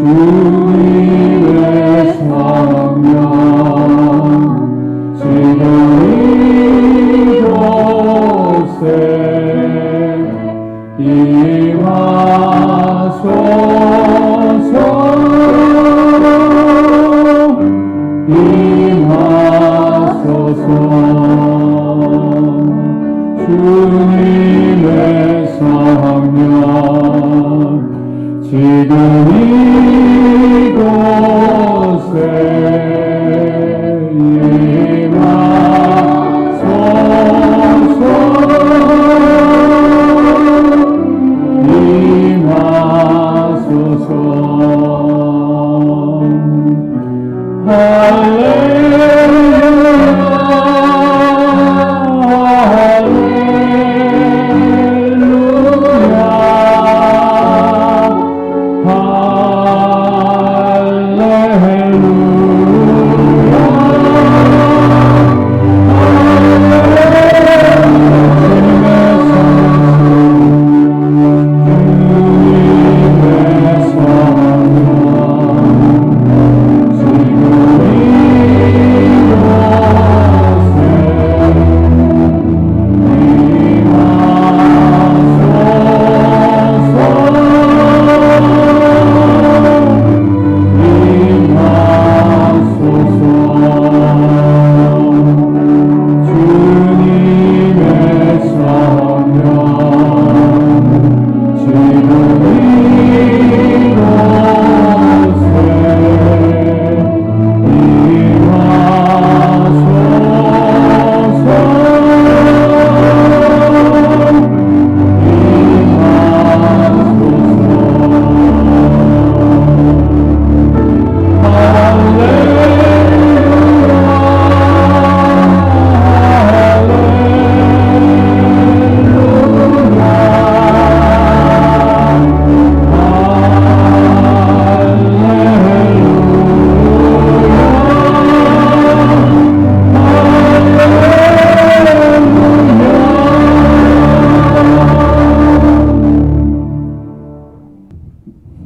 주님의 성령 지금 이곳에 임하소서. 임하소서. 주님의 성령 지금 이곳에 임하소서. 임하소서.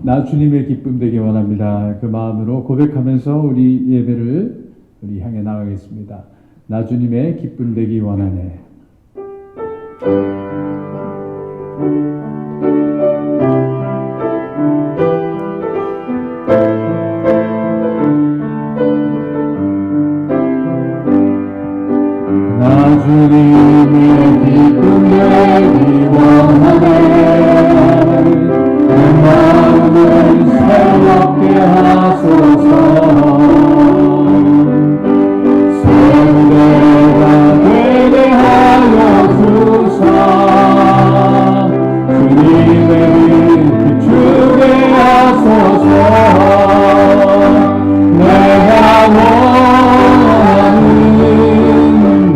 나 주님의 기쁨 되기 원합니다. 그 마음으로 고백하면서 우리 예배를 우리 향해 나가겠습니다. 나 주님의 기쁨 되기 원하네. 나 주님의 기쁨 되기 원하네. 내 마음을 새롭게 하소서. 세대가 되게 하여 주사. 주님의 비추게 하소서. 내가 원하는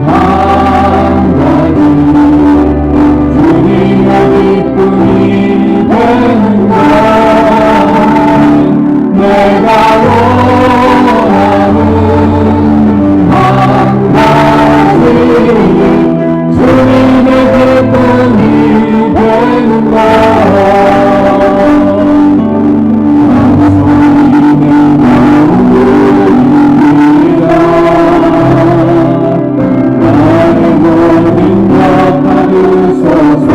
한 가지 주님의 기쁨이 되는 것. 내가 원하는 한 가지 주님의 기쁨이 되는 것. 나의 모든 것 다 주소서.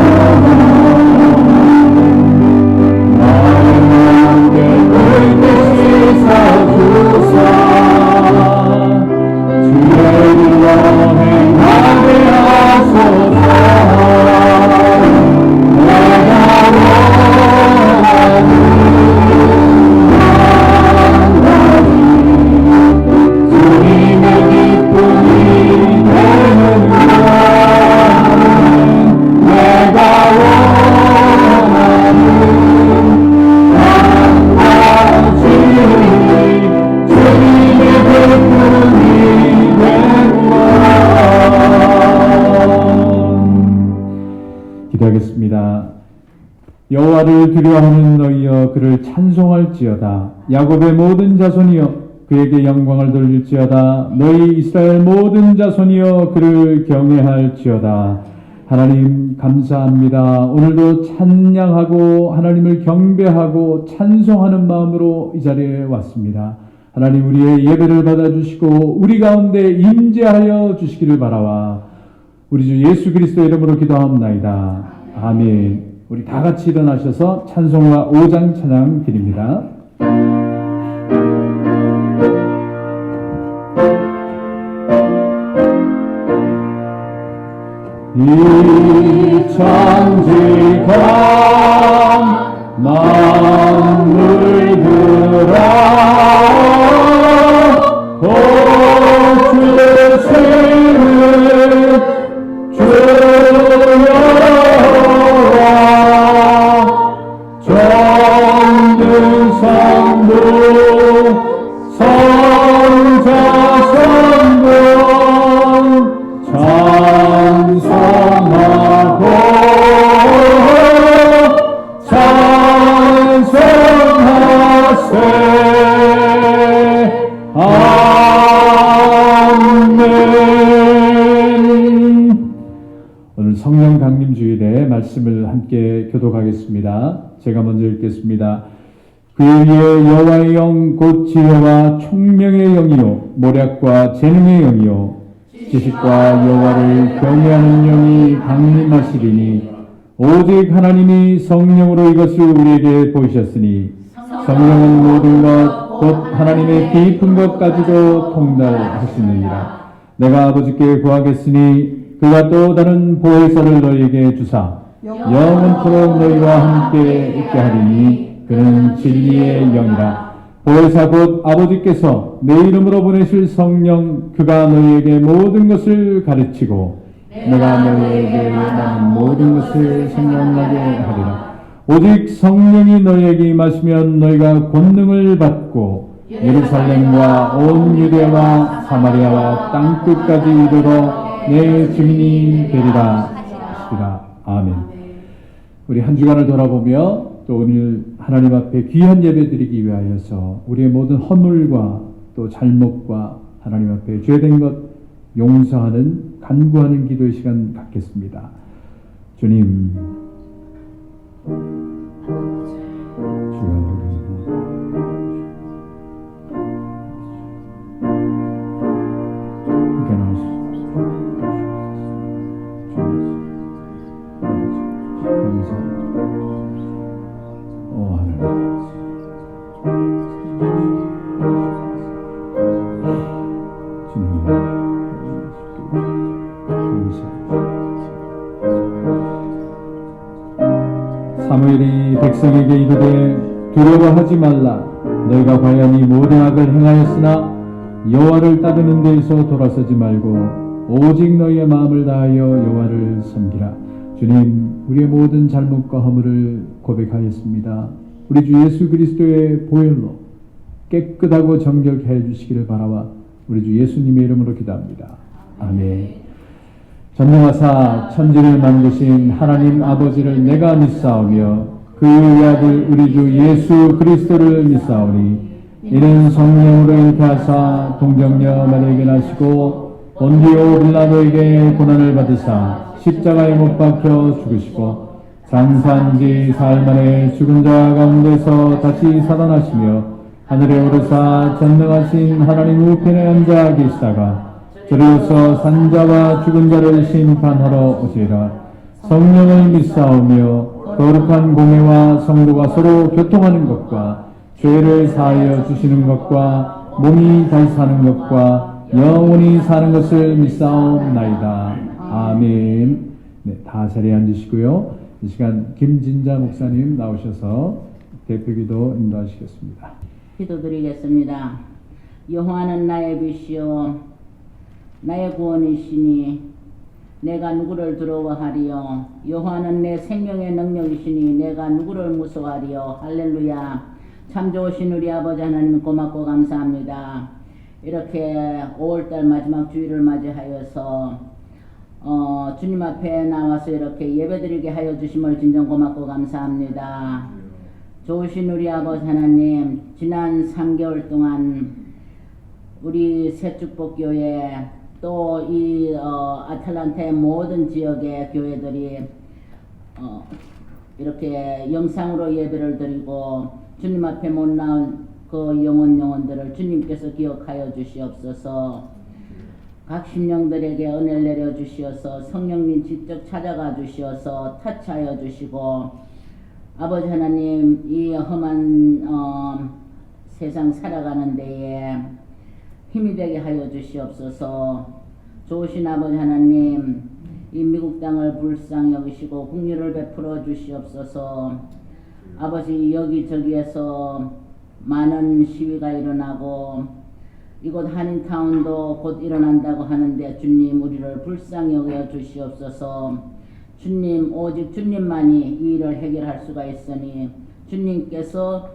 나의 맘에 불빛이 사 주의 길로 행하게 하소서. 내가 원하는 한 가지 주님의 기쁨이 되는 것. 내가 원하는 한 가지 주님의 기쁨이 되는 것. 기도하겠습니다. 여호와를 두려워하는 너희여 그를 찬송할지어다. 야곱의 모든 자손이여 그에게 영광을 돌릴지어다. 너희 이스라엘 모든 자손이여 그를 경외할지어다. 하나님 감사합니다. 오늘도 찬양하고 하나님을 경배하고 찬송하는 마음으로 이 자리에 왔습니다. 하나님 우리의 예배를 받아주시고 우리 가운데 임재하여 주시기를 바라와 우리 주 예수 그리스도의 이름으로 기도하옵나이다. 아멘. 우리 다 같이 일어나셔서 찬송가 5장 찬양 드립니다. 이 천지가 만물들아 고추시는 주여와 전능성부 성자성부 찬송하고 찬송하세 아멘. 오늘 성령 강림 주일에 말씀을 함께 교독하겠습니다. 제가 먼저 읽겠습니다. 그 위에 여호와의 영 곧 지혜와 총명의 영이요 모략과 재능의 영이요 지식과 여호와를 경외하는 영이 강림하시리니 오직 하나님이 성령으로 이것을 우리에게 보이셨으니 성령은 모든 것 곧 하나님의 깊은 것까지도 통달하시느니라. 내가 아버지께 구하겠으니 그가 또 다른 보혜사를 너희에게 주사 영원토록 너희와 함께 있게 하리니 그는 진리의 영이라. 보혜사 곧 아버지께서 내 이름으로 보내실 성령 그가 너희에게 모든 것을 가르치고 내가 너희에게 말한 모든 것을 생각나게 하리라. 오직 성령이 너희에게 임하시면 너희가 권능을 받고 예루살렘과 온 유대와 사마리아와 땅끝까지 이르러 내 증인이 되리라 하시리라. 아멘. 우리 한 주간을 돌아보며 또 오늘 하나님 앞에 귀한 예배 드리기 위하여서 우리의 모든 허물과 또 잘못과 하나님 앞에 죄된 것 용서하는 간구하는 기도의 시간 갖겠습니다. 주님, 사무엘이 백성에게 이르되 두려워하지 말라. 너희가 과연 이 모든 악을 행하였으나 여호와를 따르는 데에서 돌아서지 말고 오직 너희의 마음을 다하여 여호와를 섬기라. 주님, 우리의 모든 잘못과 허물을 고백하였습니다. 우리 주 예수 그리스도의 보혈로 깨끗하고 정결케 해주시기를 바라와 우리 주 예수님의 이름으로 기도합니다. 아멘. 전능하사 천지를 만드신 하나님 아버지를 내가 믿사오며 그의 아들 우리 주 예수 그리스도를 믿사오니 이는 성령으로 잉태하사 동정녀 마리아에게 나시고 본디오 빌라도에게 고난을 받으사 십자가에 못 박혀 죽으시고 장사한 지 사흘 만에 죽은 자 가운데서 다시 살아나시며 하늘에 오르사 전능하신 하나님 우편에 앉아 계시다가 저리로서 산자와 죽은 자를 심판하러 오시리라. 성령을 믿사오며 거룩한 공회와 성도가 서로 교통하는 것과 죄를 사하여 주시는 것과 몸이 다시 사는 것과 영원히 사는 것을 믿사옵나이다. 아멘. 네, 다 자리에 앉으시고요. 이 시간 김진자 목사님 나오셔서 대표기도 인도하시겠습니다. 기도드리겠습니다. 여호와는 나의 빛이요 나의 구원이시니 내가 누구를 두려워하리요. 여호와는 내 생명의 능력이시니 내가 누구를 무서워하리요. 할렐루야. 참 좋으신 우리 아버지 하나님 고맙고 감사합니다. 이렇게 5월달 마지막 주일을 맞이하여서 주님 앞에 나와서 이렇게 예배드리게 하여 주심을 진정 고맙고 감사합니다. 좋으신 우리 아버지 하나님, 지난 3개월 동안 우리 새축복교회 또 이 아틀란타의 모든 지역의 교회들이 이렇게 영상으로 예배를 드리고 주님 앞에 못 나온 그 영혼들을 주님께서 기억하여 주시옵소서. 각 심령들에게 은혜를 내려 주시어서 성령님 직접 찾아가 주시어서 터치하여 주시고, 아버지 하나님, 이 험한 세상 살아가는 데에 힘이 되게 하여 주시옵소서. 좋으신 아버지 하나님, 이 미국 땅을 불쌍히 여기시고 국류를 베풀어 주시옵소서. 아버지, 여기저기에서 많은 시위가 일어나고 이곳 한인타운도 곧 일어난다고 하는데 주님, 우리를 불쌍히 여겨 주시옵소서. 주님, 오직 주님만이 이 일을 해결할 수가 있으니 주님께서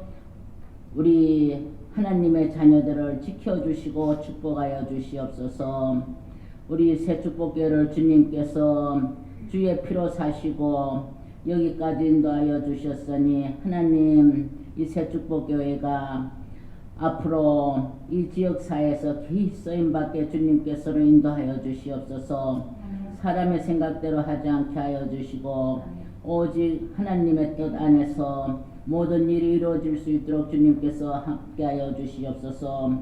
우리 하나님의 자녀들을 지켜주시고 축복하여 주시옵소서. 우리 새축복교회를 주님께서 주의 피로 사시고 여기까지 인도하여 주셨으니 하나님, 이 새축복교회가 앞으로 이 지역사회에서 기 쓰임받게 주님께서로 인도하여 주시옵소서. 사람의 생각대로 하지 않게 하여 주시고 오직 하나님의 뜻 안에서 모든 일이 이루어질 수 있도록 주님께서 함께하여 주시옵소서.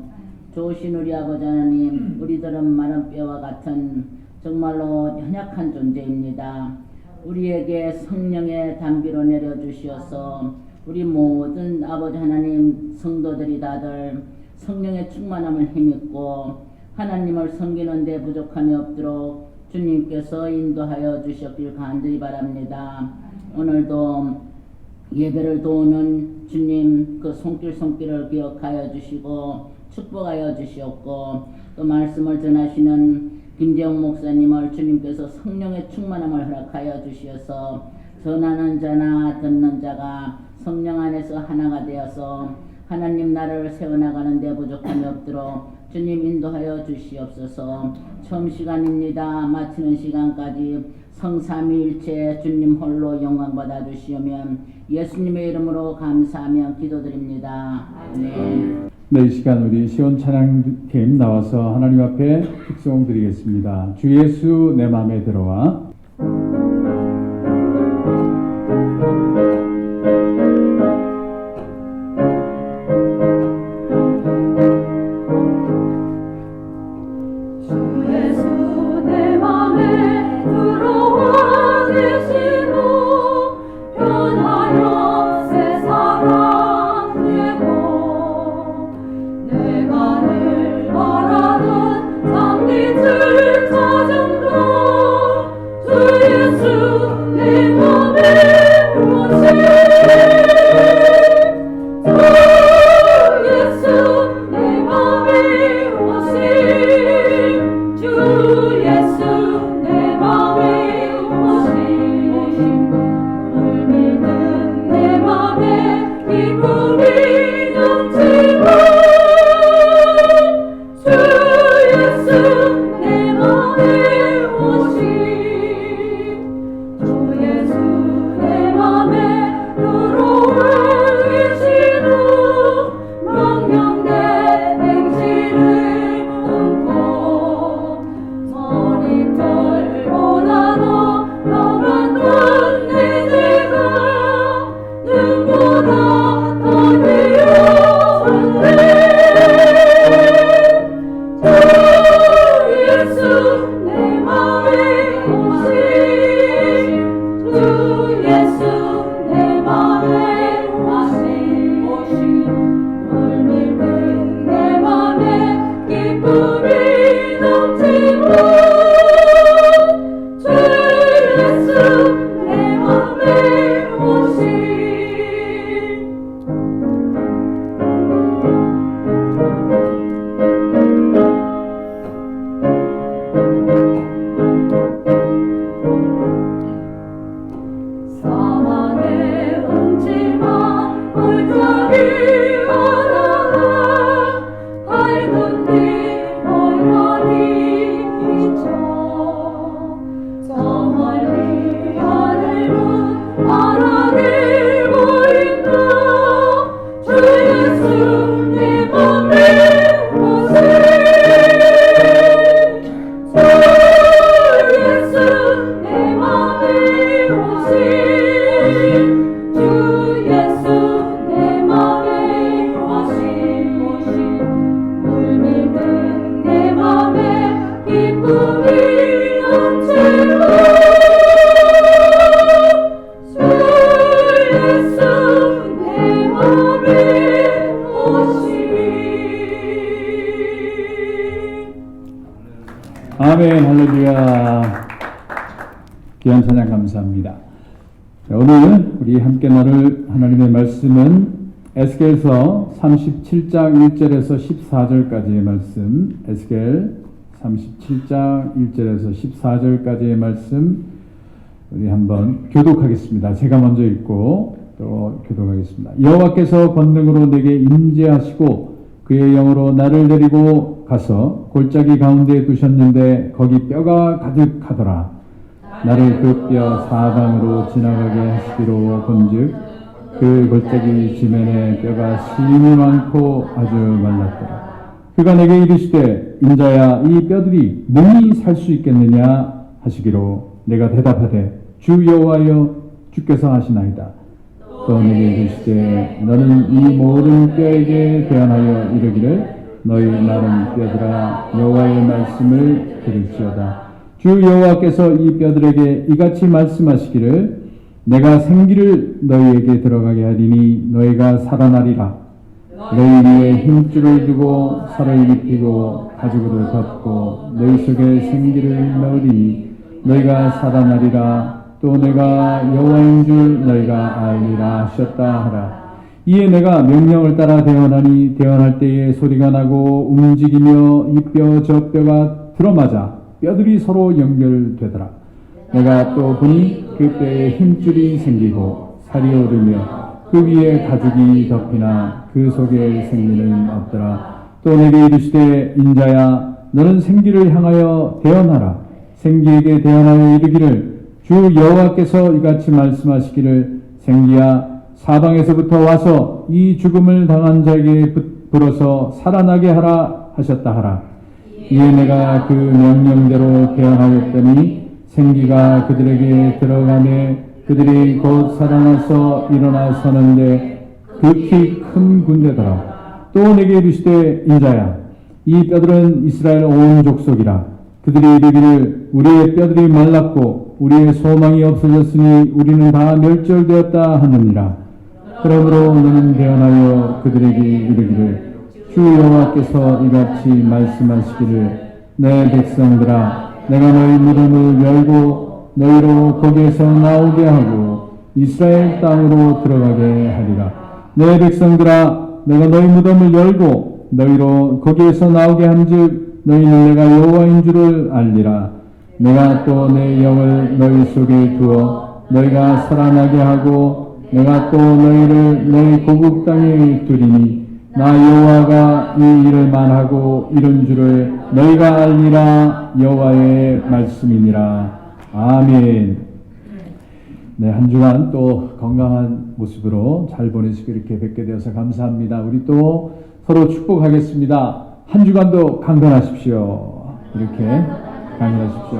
좋으신 우리 아버지 하나님, 우리들은 마른 뼈와 같은 정말로 연약한 존재입니다. 우리에게 성령의 담비로 내려주시어서 우리 모든 아버지 하나님 성도들이 다들 성령의 충만함을 힘입고 하나님을 섬기는 데 부족함이 없도록 주님께서 인도하여 주셨길 간절히 바랍니다. 오늘도 예배를 도우는 주님 그 손길을 기억하여 주시고 축복하여 주시옵고, 또 말씀을 전하시는 김재웅 목사님을 주님께서 성령의 충만함을 허락하여 주시어서 전하는 자나 듣는 자가 성령 안에서 하나가 되어서 하나님 나라를 세워나가는 데 부족함이 없도록 주님 인도하여 주시옵소서. 처음 시간입니다. 마치는 시간까지 성삼위일체 주님 홀로 영광 받아 주시오면 예수님의 이름으로 감사하며 기도드립니다. 아멘. 네, 이 시간 우리 시온 찬양팀 나와서 하나님 앞에 특송 드리겠습니다. 주 예수 내 맘에 들어와. 눈보다 더 귀한 찬양 감사합니다. 오늘 우리 함께 나눌 하나님의 말씀은 에스겔서 37장 1절에서 14절까지의 말씀, 에스겔 37장 1절에서 14절까지의 말씀 우리 한번 교독하겠습니다. 제가 먼저 읽고 또 교독하겠습니다. 여호와께서 권능으로 내게 임재하시고 그의 영으로 나를 데리고 가서 골짜기 가운데 두셨는데 거기 뼈가 가득하더라. 나를 그 뼈 사방으로 지나가게 하시기로 본즉 그 골짜기 지면에 뼈가 심이 많고 아주 말랐더라. 그가 내게 이르시되 인자야 이 뼈들이 능히 살 수 있겠느냐 하시기로 내가 대답하되 주 여호와여 주께서 하시나이다. 또 내게 이르시되 너는 이 모든 뼈에게 대언하여 이르기를 너희 마른 뼈들아 여호와의 말씀을 들을지어다. 주 여호와께서 이 뼈들에게 이같이 말씀하시기를 내가 생기를 너희에게 들어가게 하리니 너희가 살아나리라. 너희 위에 힘줄을 두고 살을 입히고 가죽으로 덮고 너희 속에 생기를 넣으리니 너희가 살아나리라. 또 내가 여호와인 줄 너희가 알리라 하셨다 하라. 이에 내가 명령을 따라 대언하니 대언할 때에 소리가 나고 움직이며 이 뼈 저 뼈가 들어맞아 뼈들이 서로 연결되더라. 내가 또 보니 그 뼈에 힘줄이 생기고 살이 오르며 그 위에 가죽이 덮이나 그 속에 생기는 없더라. 또 내게 이르시되 인자야 너는 생기를 향하여 대언하라. 생기에게 대언하여 이르기를 주 여호와께서 이같이 말씀하시기를 생기야 사방에서부터 와서 이 죽음을 당한 자에게 불어서 살아나게 하라 하셨다 하라. 이에 내가 그 명령대로 대언하였더니 생기가 그들에게 들어가매 그들이 곧 살아나서 일어나 서는데 극히 큰 군대더라. 또 내게 이르시되 인자야 이 뼈들은 이스라엘 온 족속이라. 그들이 이르기를 우리의 뼈들이 말랐고 우리의 소망이 없어졌으니 우리는 다 멸절되었다 하느니라. 그러므로 너는 대언하여 그들에게 이르기를 주 여호와께서 이같이 말씀하시기를 내 백성들아 내가 너희 무덤을 열고 너희로 거기에서 나오게 하고 이스라엘 땅으로 들어가게 하리라. 내 백성들아 내가 너희 무덤을 열고 너희로 거기에서 나오게 한즉 너희는 내가 여호와인 줄을 알리라. 내가 또 내 영을 너희 속에 두어 너희가 살아나게 하고 내가 또 너희를 너희 고국 땅에 두리니 나 여호와가 이 일을 말하고 이런 줄을 너희가 알리라. 여호와의 말씀이니라. 아멘. 네, 한 주간 또 건강한 모습으로 잘 보내시고 이렇게 뵙게 되어서 감사합니다. 우리 또 서로 축복하겠습니다. 한 주간도 강건하십시오. 이렇게 강건하십시오.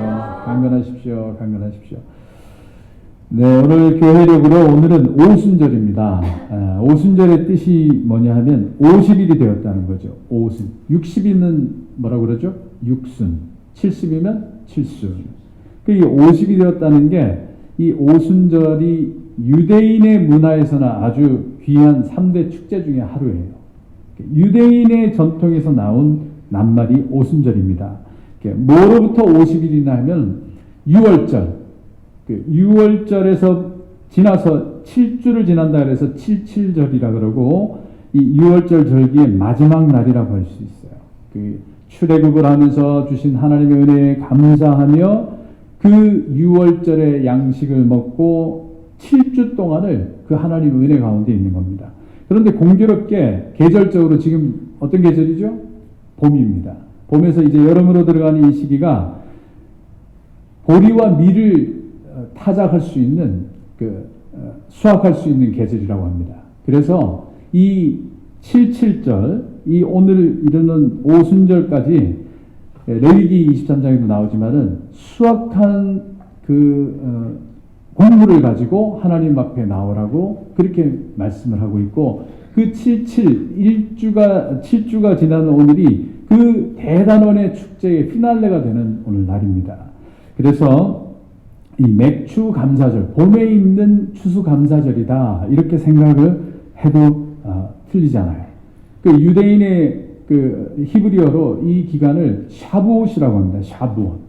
네, 오늘 교회력으로 오늘은 오순절입니다. 오순절의 뜻이 뭐냐 하면 50일이 되었다는 거죠. 오순. 60일은 뭐라고 그러죠? 육순. 70이면 칠순. 이 50일이 되었다는 게 이 오순절이 유대인의 문화에서는 아주 귀한 3대 축제 중에 하루예요. 유대인의 전통에서 나온 낱말이 오순절입니다. 뭐로부터 50일이나 하면 6월절. 6월절에서 지나서 7주를 지난다 그래서 77절이라 그러고 이 6월절 절기의 마지막 날이라고 할 수 있어요. 출애굽을 하면서 주신 하나님의 은혜에 감사하며 그 6월절의 양식을 먹고 7주 동안을 그 하나님의 은혜 가운데 있는 겁니다. 그런데 공교롭게 계절적으로 지금 어떤 계절이죠? 봄입니다. 봄에서 이제 여름으로 들어가는 이 시기가 보리와 밀을 타작할 수 있는 수확할 수 있는 계절이라고 합니다. 그래서 이 77절, 이 오늘 이르는 오순절까지 레위기 23장에도 나오지만은 수확한 곡물을 가지고 하나님 앞에 나오라고 그렇게 말씀을 하고 있고 그 7주가 지난 오늘이 그 대단원의 축제의 피날레가 되는 오늘 날입니다. 그래서 이 맥추 감사절, 봄에 있는 추수 감사절이다 이렇게 생각을 해도 틀리지 않아요. 유대인의 히브리어로 이 기간을 샤부옷이라고 합니다. 샤부옷.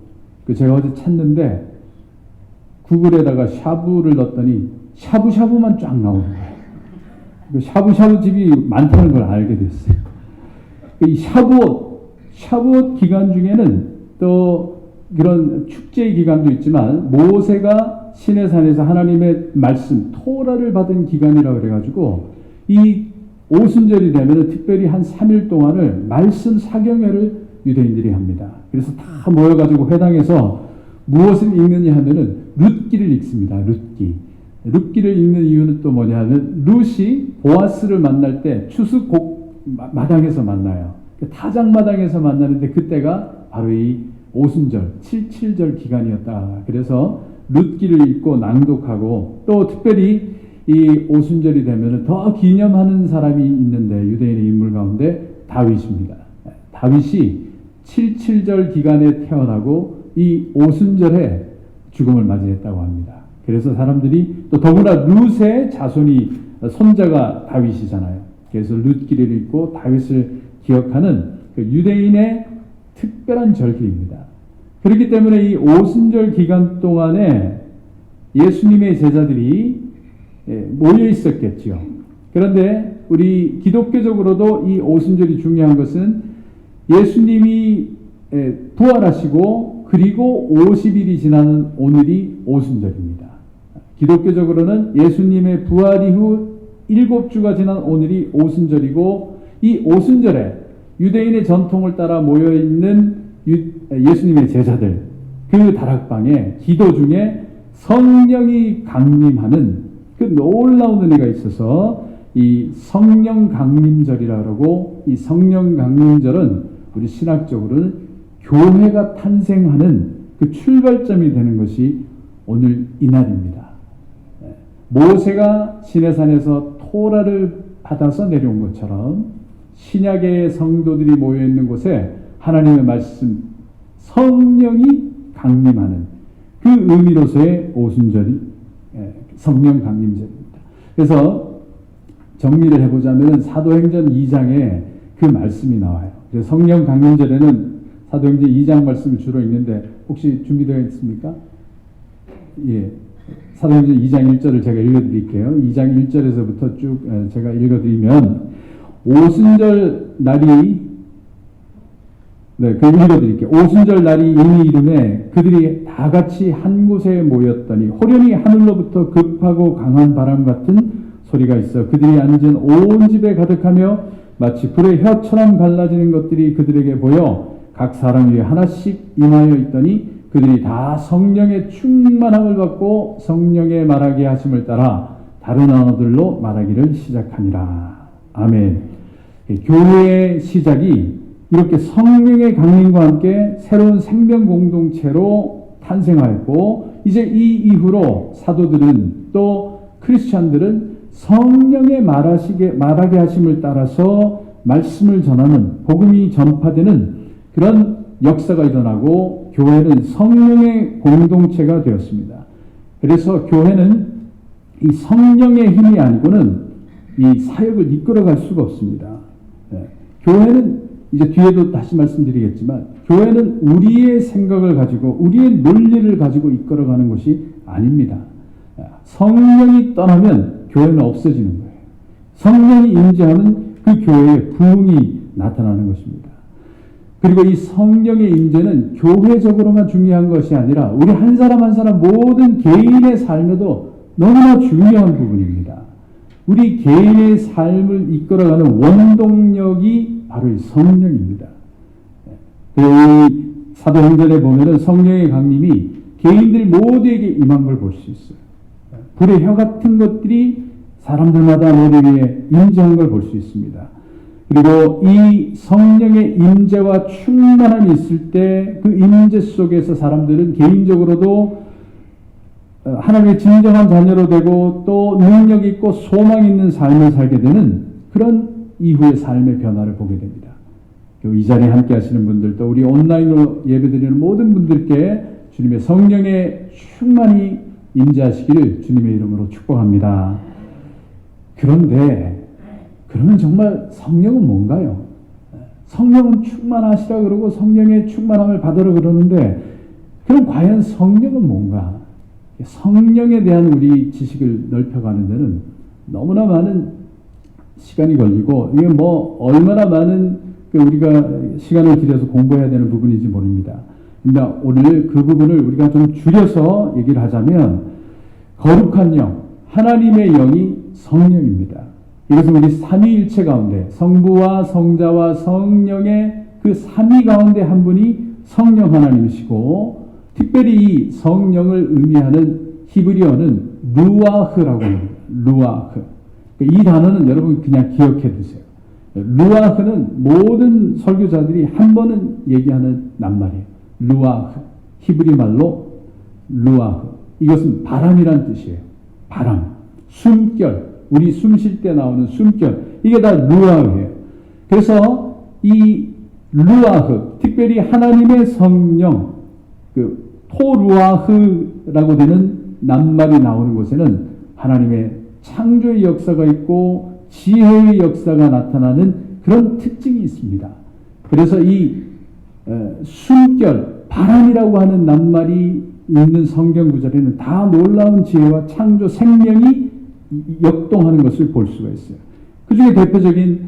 제가 어제 찾는데 구글에다가 샤브를 넣었더니 샤브샤브만 쫙 나오는 거예요. 그 샤브샤브 집이 많다는 걸 알게 됐어요. 이 샤브옷 기간 중에는 또 그런 축제의 기간도 있지만 모세가 시내산에서 하나님의 말씀 토라를 받은 기간이라고 그래가지고 이 오순절이 되면 특별히 한 3일 동안을 말씀 사경회를 유대인들이 합니다. 그래서 다 모여가지고 회당에서 무엇을 읽느냐 하면은 룻기를 읽습니다. 룻기를 읽는 이유는 또 뭐냐 하면 룻이 보아스를 만날 때 추수곡 마당에서 만나요. 타작마당에서 만나는데 그때가 바로 이 오순절 77절 기간이었다. 그래서 룻기를 읽고 낭독하고 또 특별히 이 오순절이 되면 더 기념하는 사람이 있는데 유대인의 인물 가운데 다윗입니다. 다윗이 77절 기간에 태어나고 이 오순절에 죽음을 맞이했다고 합니다. 그래서 사람들이 또 더구나 룻의 자손이 손자가 다윗이잖아요. 그래서 룻기를 읽고 다윗을 기억하는 그 유대인의 특별한 절기입니다. 그렇기 때문에 이 오순절 기간 동안에 예수님의 제자들이 모여 있었겠죠. 그런데 우리 기독교적으로도 이 오순절이 중요한 것은 예수님이 부활하시고 그리고 50일이 지나는 오늘이 오순절입니다. 기독교적으로는 예수님의 부활 이후 7주가 지난 오늘이 오순절이고 이 오순절에 유대인의 전통을 따라 모여있는 예수님의 제자들 그 다락방에 기도 중에 성령이 강림하는 그 놀라운 은혜가 있어서 이 성령 강림절이라고 하고 이 성령 강림절은 우리 신학적으로는 교회가 탄생하는 그 출발점이 되는 것이 오늘 이날입니다. 모세가 시내산에서 토라를 받아서 내려온 것처럼 신약의 성도들이 모여있는 곳에 하나님의 말씀 성령이 강림하는 그 의미로서의 오순절이 성령 강림절입니다. 그래서 정리를 해보자면 사도행전 2장에 그 말씀이 나와요. 그래서 성령 강림절에는 사도행전 2장 말씀을 주로 읽는데 혹시 준비되어 있습니까? 예. 사도행전 2장 1절을 제가 읽어드릴게요. 2장 1절에서부터 쭉 제가 읽어드리면 오순절 날이 읽어드릴게요. 오순절 날이 이미 이름에 그들이 다 같이 한 곳에 모였더니 호련히 하늘로부터 급하고 강한 바람 같은 소리가 있어 그들이 앉은 온 집에 가득하며 마치 불의 혀처럼 갈라지는 것들이 그들에게 보여 각 사람 위에 하나씩 임하여 있더니 그들이 다 성령의 충만함을 받고 성령의 말하게 하심을 따라 다른 언어들로 말하기를 시작하니라. 아멘. 교회의 시작이 이렇게 성령의 강림과 함께 새로운 생명 공동체로 탄생하였고 이제 이 이후로 사도들은 또 크리스찬들은 성령의 말하게 하심을 따라서 말씀을 전하는 복음이 전파되는 그런 역사가 일어나고 교회는 성령의 공동체가 되었습니다. 그래서 교회는 이 성령의 힘이 아니고는 이 사역을 이끌어갈 수가 없습니다. 교회는 이제 뒤에도 다시 말씀드리겠지만 교회는 우리의 생각을 가지고 우리의 논리를 가지고 이끌어가는 것이 아닙니다. 성령이 떠나면 교회는 없어지는 거예요. 성령이 임재하면 그 교회에 부흥이 나타나는 것입니다. 그리고 이 성령의 임재는 교회적으로만 중요한 것이 아니라 우리 한 사람 한 사람 모든 개인의 삶에도 너무나 중요한 부분입니다. 우리 개인의 삶을 이끌어가는 원동력이 바로 이 성령입니다. 이 사도행전에 보면은 성령의 강림이 개인들 모두에게 임한 걸 볼 수 있어요. 불의 혀 같은 것들이 사람들마다 머리 위에 임재한 걸 볼 수 있습니다. 그리고 이 성령의 임재와 충만함이 있을 때 그 임재 속에서 사람들은 개인적으로도 하나님의 진정한 자녀로 되고 또 능력 있고 소망 있는 삶을 살게 되는 그런 이후의 삶의 변화를 보게 됩니다. 이 자리에 함께 하시는 분들 또 우리 온라인으로 예배드리는 모든 분들께 주님의 성령의 충만히 임재하시기를 주님의 이름으로 축복합니다. 그런데 그러면 정말 성령은 뭔가요? 성령은 충만하시라 그러고 성령의 충만함을 받으라 그러는데 그럼 과연 성령은 뭔가? 성령에 대한 우리 지식을 넓혀가는 데는 너무나 많은 시간이 걸리고, 이게 뭐 얼마나 많은 우리가 시간을 들여서 공부해야 되는 부분인지 모릅니다. 근데 오늘 그 부분을 우리가 좀 줄여서 얘기를 하자면, 거룩한 영, 하나님의 영이 성령입니다. 이것은 우리 삼위일체 가운데 성부와 성자와 성령의 그 삼위 가운데 한 분이 성령 하나님이시고, 특별히 이 성령을 의미하는 히브리어는 루아흐라고 합니다. 루아흐. 이 단어는 여러분 그냥 기억해 두세요. 루아흐는 모든 설교자들이 한 번은 얘기하는 낱말이에요. 루아흐. 히브리 말로 루아흐. 이것은 바람이란 뜻이에요. 바람. 숨결. 우리 숨 쉴 때 나오는 숨결. 이게 다 루아흐예요. 그래서 이 루아흐, 특별히 하나님의 성령, 토루아흐라고 되는 낱말이 나오는 곳에는 하나님의 창조의 역사가 있고 지혜의 역사가 나타나는 그런 특징이 있습니다. 그래서 이 숨결, 바람이라고 하는 낱말이 있는 성경 구절에는 다 놀라운 지혜와 창조 생명이 역동하는 것을 볼 수가 있어요. 그 중에 대표적인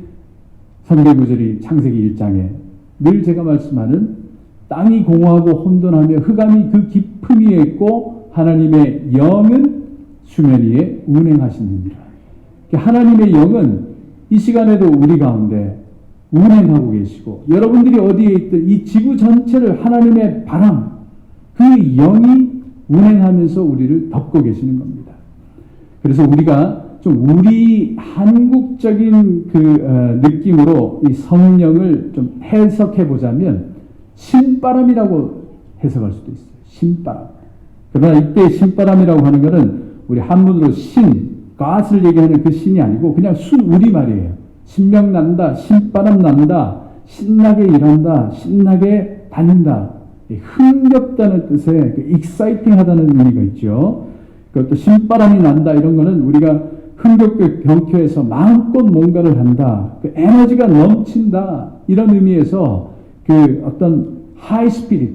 성경 구절이 창세기 1장에 늘 제가 말씀하는 땅이 공허하고 혼돈하며 흑암이 그 깊음 위에 있고 하나님의 영은 수면 위에 운행하시느니라. 하나님의 영은 이 시간에도 우리 가운데 운행하고 계시고, 여러분들이 어디에 있든 이 지구 전체를 하나님의 바람, 그 영이 운행하면서 우리를 덮고 계시는 겁니다. 그래서 우리가 좀 우리 한국적인 느낌으로 이 성령을 좀 해석해 보자면 신바람이라고 해석할 수도 있어요. 신바람. 그러나 이때 신바람이라고 하는 것은 우리 한문으로 신, God을 얘기하는 그 신이 아니고 그냥 우리말이에요. 신명 난다, 신바람 난다, 신나게 일한다, 신나게 다닌다. 흥겹다는 뜻의 exciting하다는 의미가 있죠. 그것도 신바람이 난다 이런 거는 우리가 흥겹게 경쾌해서 마음껏 뭔가를 한다, 에너지가 넘친다 이런 의미에서 어떤 하이스피릿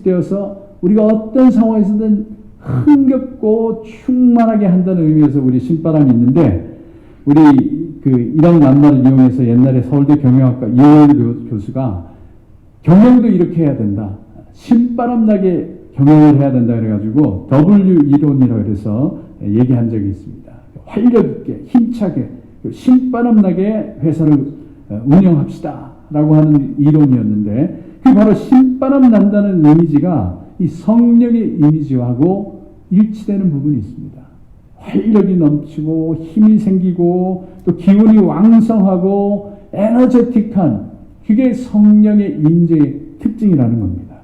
되어서 우리가 어떤 상황에서든 흥겹고 충만하게 한다는 의미에서 우리 신바람이 있는데, 우리 이런 낱말을 이용해서 옛날에 서울대 경영학과 이호열 교수가 경영도 이렇게 해야 된다, 신바람 나게 경영을 해야 된다 그래가지고 W 이론이라고 해서 얘기한 적이 있습니다. 활력 있게 힘차게 신바람 나게 회사를 운영합시다 라고 하는 이론이었는데, 그 바로 신바람 난다는 이미지가 이 성령의 이미지하고 일치되는 부분이 있습니다. 활력이 넘치고 힘이 생기고 또 기운이 왕성하고 에너제틱한, 그게 성령의 임재의 특징이라는 겁니다.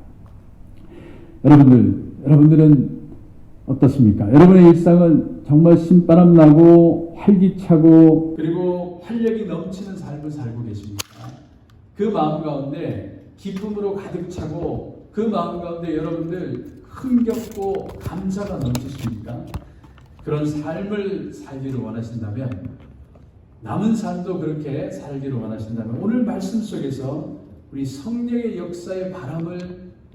여러분들은 어떻습니까? 여러분의 일상은 정말 신바람 나고 활기차고 그리고 활력이 넘치는 삶을 살고 계십니까? 그 마음 가운데 기쁨으로 가득 차고 그 마음 가운데 여러분들 흥겹고 감사가 넘치십니까? 그런 삶을 살기를 원하신다면, 남은 삶도 그렇게 살기를 원하신다면, 오늘 말씀 속에서 우리 성령의 역사의 바람을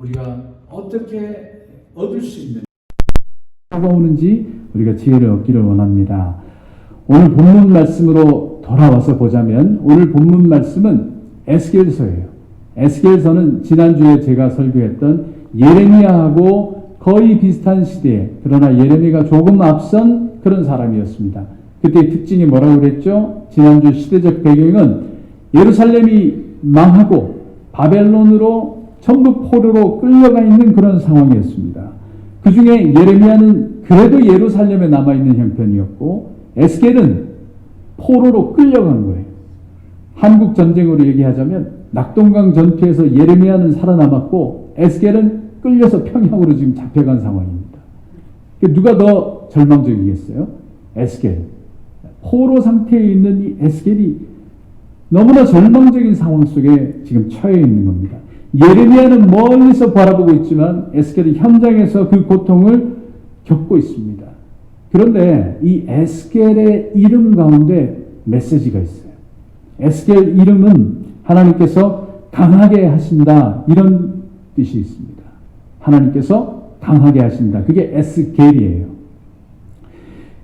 우리가 어떻게 얻을 수 있는 다가오는지 우리가 지혜를 얻기를 원합니다. 오늘 본문 말씀으로 돌아와서 보자면, 오늘 본문 말씀은 에스겔서예요. 에스겔서는 지난주에 제가 설교했던 예레미야하고 거의 비슷한 시대에, 그러나 예레미야가 조금 앞선 그런 사람이었습니다. 그때의 특징이 뭐라고 그랬죠? 지난주 시대적 배경은 예루살렘이 망하고 바벨론으로 전부 포로로 끌려가 있는 그런 상황이었습니다. 그 중에 예레미야는 그래도 예루살렘에 남아있는 형편이었고, 에스겔은 포로로 끌려간 거예요. 한국 전쟁으로 얘기하자면 낙동강 전투에서 예레미야는 살아남았고 에스겔은 끌려서 평양으로 지금 잡혀간 상황입니다. 누가 더 절망적이겠어요? 에스겔. 포로 상태에 있는 이 에스겔이 너무나 절망적인 상황 속에 지금 처해 있는 겁니다. 예레미야는 멀리서 바라보고 있지만 에스겔은 현장에서 그 고통을 겪고 있습니다. 그런데 이 에스겔의 이름 가운데 메시지가 있어요. 에스겔 이름은 하나님께서 강하게 하신다, 이런 뜻이 있습니다. 하나님께서 강하게 하신다. 그게 에스겔이에요.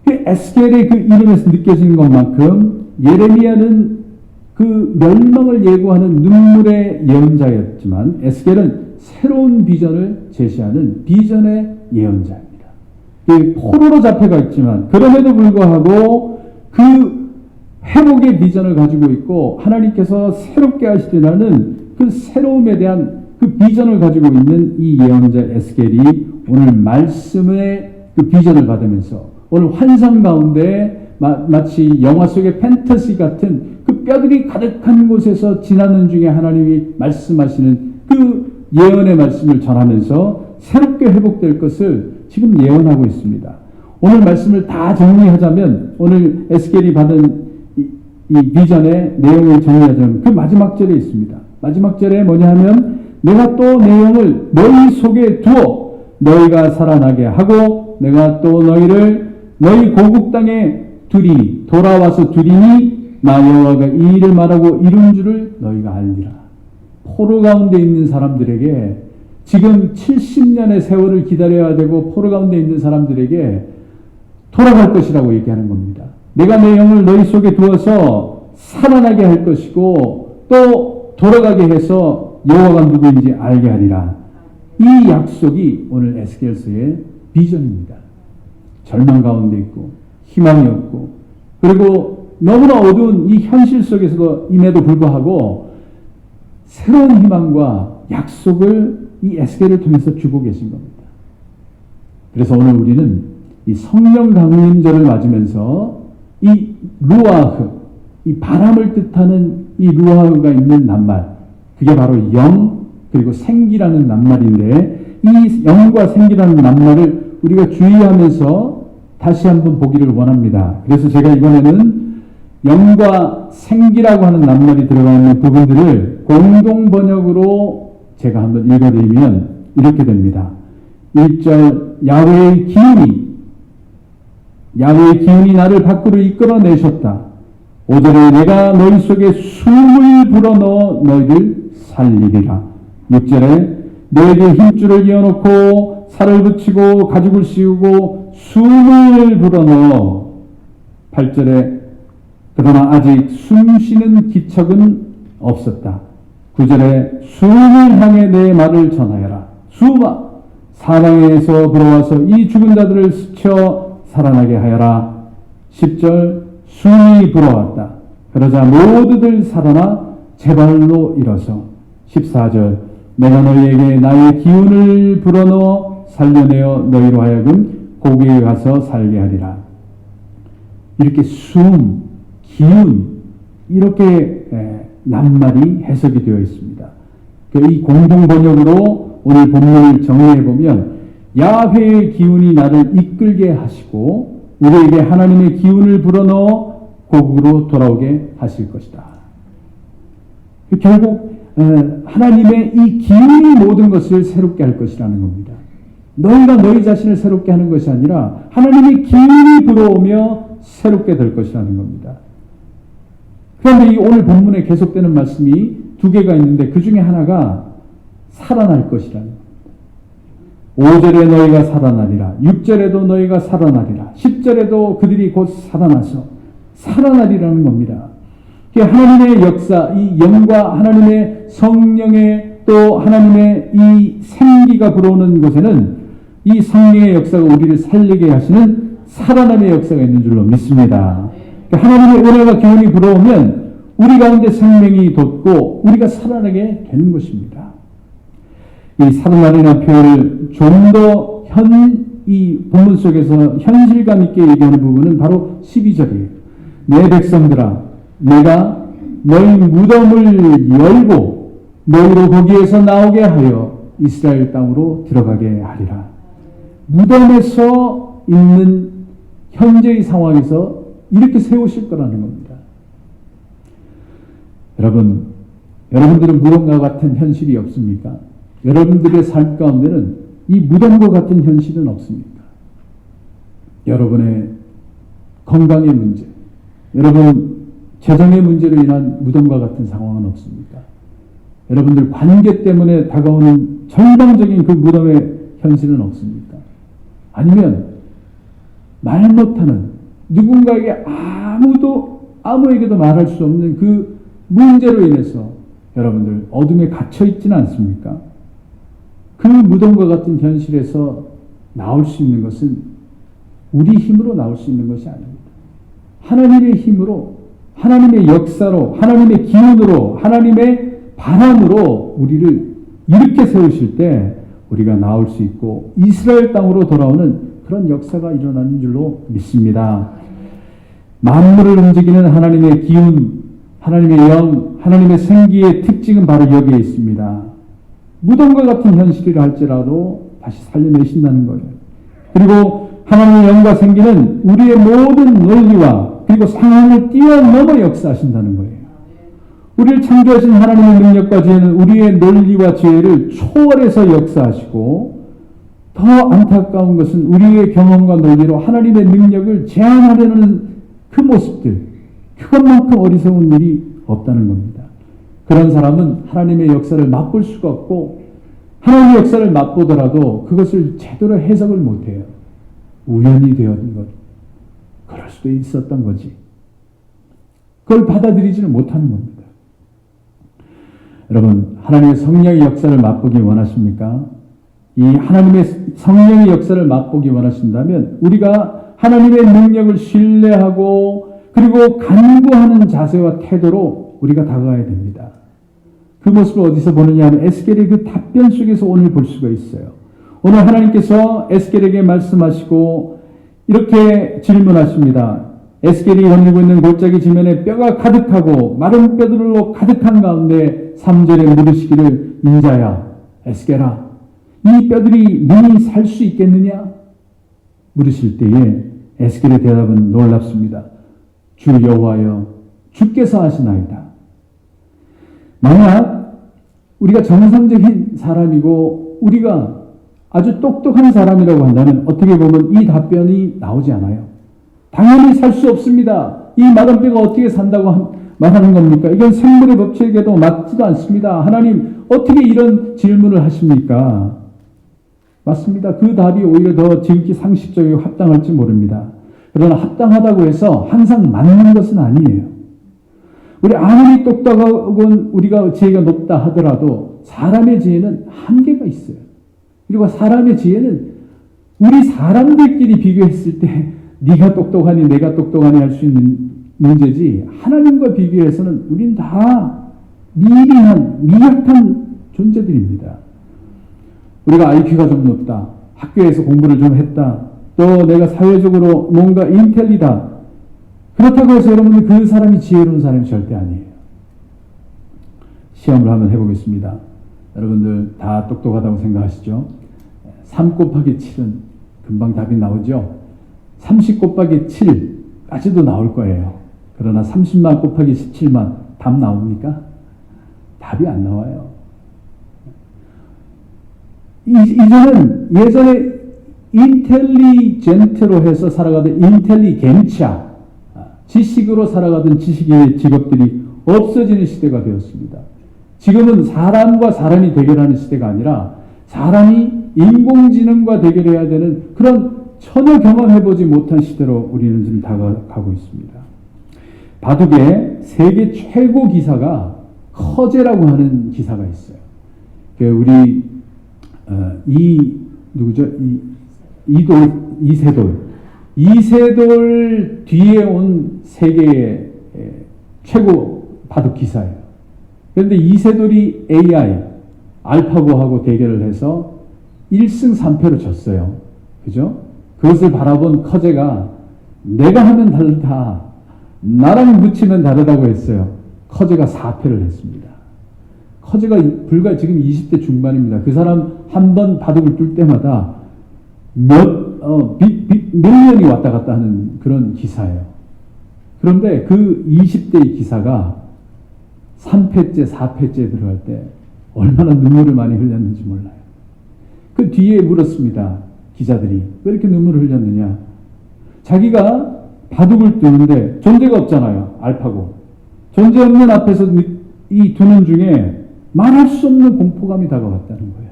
그 에스겔의 그 이름에서 느껴지는 것만큼 예레미야는 그 멸망을 예고하는 눈물의 예언자였지만 에스겔은 새로운 비전을 제시하는 비전의 예언자입니다. 포로로 잡혀가 있지만 그럼에도 불구하고 그 회복의 비전을 가지고 있고 하나님께서 새롭게 하시리라는 그 새로움에 대한 그 비전을 가지고 있는 이 예언자 에스겔이 오늘 말씀의 그 비전을 받으면서 오늘 환상 가운데 마치 영화 속의 판타지 같은 그 뼈들이 가득한 곳에서 지나는 중에 하나님이 말씀하시는 그 예언의 말씀을 전하면서 새롭게 회복될 것을 지금 예언하고 있습니다. 오늘 말씀을 다 정리하자면 오늘 에스겔이 받은 이 비전의 내용을 정리하자면 그 마지막 절에 있습니다. 마지막 절에 뭐냐 하면 내가 또 내 영을 너희 속에 두어 너희가 살아나게 하고 내가 또 너희를 너희 고국 땅에 두리니 돌아와서 두리니 나 여호와가 이 일을 말하고 이룬 줄을 너희가 알리라. 포로 가운데 있는 사람들에게 지금 70년의 세월을 기다려야 되고 포로 가운데 있는 사람들에게 돌아갈 것이라고 얘기하는 겁니다. 내가 내 영을 너희 속에 두어서 살아나게 할 것이고 또 돌아가게 해서 여호와가 누구인지 알게 하리라. 이 약속이 오늘 에스겔서의 비전입니다. 절망 가운데 있고 희망이 없고 그리고 너무나 어두운 이 현실 속에서도 임에도 불구하고 새로운 희망과 약속을 이 에스겔을 통해서 주고 계신 겁니다. 그래서 오늘 우리는 이 성령 강림절을 맞으면서 이 루아흐, 이 바람을 뜻하는 이 루아흐가 있는 낱말, 그게 바로 영 그리고 생기라는 낱말인데 이 영과 생기라는 낱말을 우리가 주의하면서 다시 한번 보기를 원합니다. 그래서 제가 이번에는 영과 생기라고 하는 낱말이 들어가 있는 부분들을 공동 번역으로 제가 한번 읽어드리면 이렇게 됩니다. 1절 야훼의 기운이 나를 밖으로 이끌어내셨다. 5절에 내가 너희 속에 숨을 불어넣어 너희를 살리리라. 6절에 너희에게 힘줄을 이어놓고 살을 붙이고 가죽을 씌우고 숨을 불어넣어. 8절에 그러나 아직 숨쉬는 기척은 없었다. 9절에 숨을 향해 내 말을 전하여라. 숨아 사방에서 불어와서 이 죽은 자들을 스쳐 살아나게 하여라. 10절 숨이 불어왔다. 그러자 모두들 살아나 제발로 일어서. 14절 내가 너희에게 나의 기운을 불어넣어 살려내어 너희로 하여금 고기에 가서 살게 하리라. 이렇게 숨, 기운 이렇게 낱말이 해석이 되어 있습니다. 이 공동 번역으로 오늘 본문을 정리해 보면 야훼의 기운이 나를 이끌게 하시고 우리에게 하나님의 기운을 불어넣어 고국으로 돌아오게 하실 것이다. 결국 하나님의 이 기운이 모든 것을 새롭게 할 것이라는 겁니다. 너희가 너희 자신을 새롭게 하는 것이 아니라 하나님의 기운이 불어오며 새롭게 될 것이라는 겁니다. 그런데 이 오늘 본문에 계속되는 말씀이 두 개가 있는데 그 중에 하나가 살아날 것이라는 겁니다. 5절에 너희가 살아나리라. 6절에도 너희가 살아나리라. 10절에도 그들이 곧 살아나서 살아나리라는 겁니다. 하나님의 역사, 이 영과 하나님의 성령의 또 하나님의 이 생기가 불어오는 곳에는 이 성령의 역사가 우리를 살리게 하시는 살아남의 역사가 있는 줄로 믿습니다. 하나님의 은혜와 기운이 불어오면 우리 가운데 생명이 돋고 우리가 살아나게 되는 것입니다. 이 살아나리라는 표현을 좀 더 이 본문 속에서 현실감 있게 얘기하는 부분은 바로 12절이에요. 내 백성들아 내가 너희 무덤을 열고 너희로 거기에서 나오게 하여 이스라엘 땅으로 들어가게 하리라. 무덤에서 있는 현재의 상황에서 이렇게 세우실 거라는 겁니다. 여러분들은 무덤과 같은 현실이 없습니까? 여러분들의 삶 가운데는 이 무덤과 같은 현실은 없습니까? 여러분의 건강의 문제, 여러분 재정의 문제로 인한 무덤과 같은 상황은 없습니까? 여러분들 관계 때문에 다가오는 절망적인 그 무덤의 현실은 없습니까? 아니면 말 못하는 누군가에게 아무에게도 말할 수 없는 그 문제로 인해서 여러분들 어둠에 갇혀 있지는 않습니까? 그 무덤과 같은 현실에서 나올 수 있는 것은 우리 힘으로 나올 수 있는 것이 아닙니다. 하나님의 힘으로, 하나님의 역사로, 하나님의 기운으로, 하나님의 바람으로 우리를 일으켜 세우실 때 우리가 나올 수 있고 이스라엘 땅으로 돌아오는 그런 역사가 일어나는 줄로 믿습니다. 만물을 움직이는 하나님의 기운, 하나님의 영, 하나님의 생기의 특징은 바로 여기에 있습니다. 무덤과 같은 현실이라 할지라도 다시 살려내신다는 거예요. 그리고 하나님의 영과 생기는 우리의 모든 논리와 그리고 상황을 뛰어넘어 역사하신다는 거예요. 우리를 창조하신 하나님의 능력과 지혜는 우리의 논리와 지혜를 초월해서 역사하시고 더 안타까운 것은 우리의 경험과 논리로 하나님의 능력을 제한하려는 그 모습들, 그것만큼 어리석은 일이 없다는 겁니다. 그런 사람은 하나님의 역사를 맛볼 수가 없고 하나님의 역사를 맛보더라도 그것을 제대로 해석을 못해요. 우연이 되었던 것, 그럴 수도 있었던 거지. 그걸 받아들이지는 못하는 겁니다. 여러분, 하나님의 성령의 역사를 맛보기 원하십니까? 이 하나님의 성령의 역사를 맛보기 원하신다면 우리가 하나님의 능력을 신뢰하고 그리고 간구하는 자세와 태도로 우리가 다가가야 됩니다. 그 모습을 어디서 보느냐 하면 에스겔의 그 답변 속에서 오늘 볼 수가 있어요. 오늘 하나님께서 에스겔에게 말씀하시고 이렇게 질문하십니다. 에스겔이 건네고 있는 골짜기 지면에 뼈가 가득하고 마른 뼈들로 가득한 가운데 3절에 물으시기를 인자야 에스겔아 이 뼈들이 능히 살 수 있겠느냐? 물으실 때에 에스겔의 대답은 놀랍습니다. 주 여호와여 주께서 하시나이다. 만약 우리가 정상적인 사람이고 우리가 아주 똑똑한 사람이라고 한다면 어떻게 보면 이 답변이 나오지 않아요. 당연히 살 수 없습니다. 이 마른 뼈가 어떻게 산다고 말하는 겁니까? 이건 생물의 법칙에도 맞지도 않습니다. 하나님 어떻게 이런 질문을 하십니까? 맞습니다. 그 답이 오히려 더 지극히 상식적이고 합당할지 모릅니다. 그러나 합당하다고 해서 항상 맞는 것은 아니에요. 우리 아무리 똑똑하고 우리가 지혜가 높다 하더라도 사람의 지혜는 한계가 있어요. 그리고 사람의 지혜는 우리 사람들끼리 비교했을 때 네가 똑똑하니 내가 똑똑하니 할 수 있는 문제지 하나님과 비교해서는 우린 다 미약한 존재들입니다. 우리가 IQ가 좀 높다. 학교에서 공부를 좀 했다. 또 내가 사회적으로 뭔가 인텔리다. 그렇다고 해서 여러분이 그 사람이 지혜로운 사람이 절대 아니에요. 시험을 한번 해보겠습니다. 여러분들 다 똑똑하다고 생각하시죠? 3 곱하기 7은 금방 답이 나오죠? 30 곱하기 7까지도 나올 거예요. 그러나 30만 곱하기 17만 답 나옵니까? 답이 안 나와요. 이제는 예전에 인텔리젠트로 해서 살아가던 인텔리겐치아, 지식으로 살아가던 지식의 직업들이 없어지는 시대가 되었습니다. 지금은 사람과 사람이 대결하는 시대가 아니라 사람이 인공지능과 대결해야 되는 그런 전혀 경험해보지 못한 시대로 우리는 지금 다가가고 있습니다. 바둑의 세계 최고 기사가 커제라고 하는 기사가 있어요. 우리 이세돌 뒤에 온 세계의 최고 바둑 기사예요. 그런데 이세돌이 AI 알파고하고 대결을 해서 1승 3패로 졌어요. 그죠? 그것을 바라본 커제가 내가 하면 다르다. 나랑 붙이면 다르다고 했어요. 커제가 4패를 했습니다. 커제가 불과 지금 20대 중반입니다. 그 사람 한 번 바둑을 뚫 때마다 몇 년이 왔다 갔다 하는 그런 기사예요. 그런데 그 20대의 기사가 3패째, 4패째 들어갈 때 얼마나 눈물을 많이 흘렸는지 몰라요. 그 뒤에 물었습니다. 기자들이. 왜 이렇게 눈물을 흘렸느냐. 자기가 바둑을 두는데 존재가 없잖아요. 알파고. 존재 없는 앞에서 이 두는 중에 말할 수 없는 공포감이 다가왔다는 거예요.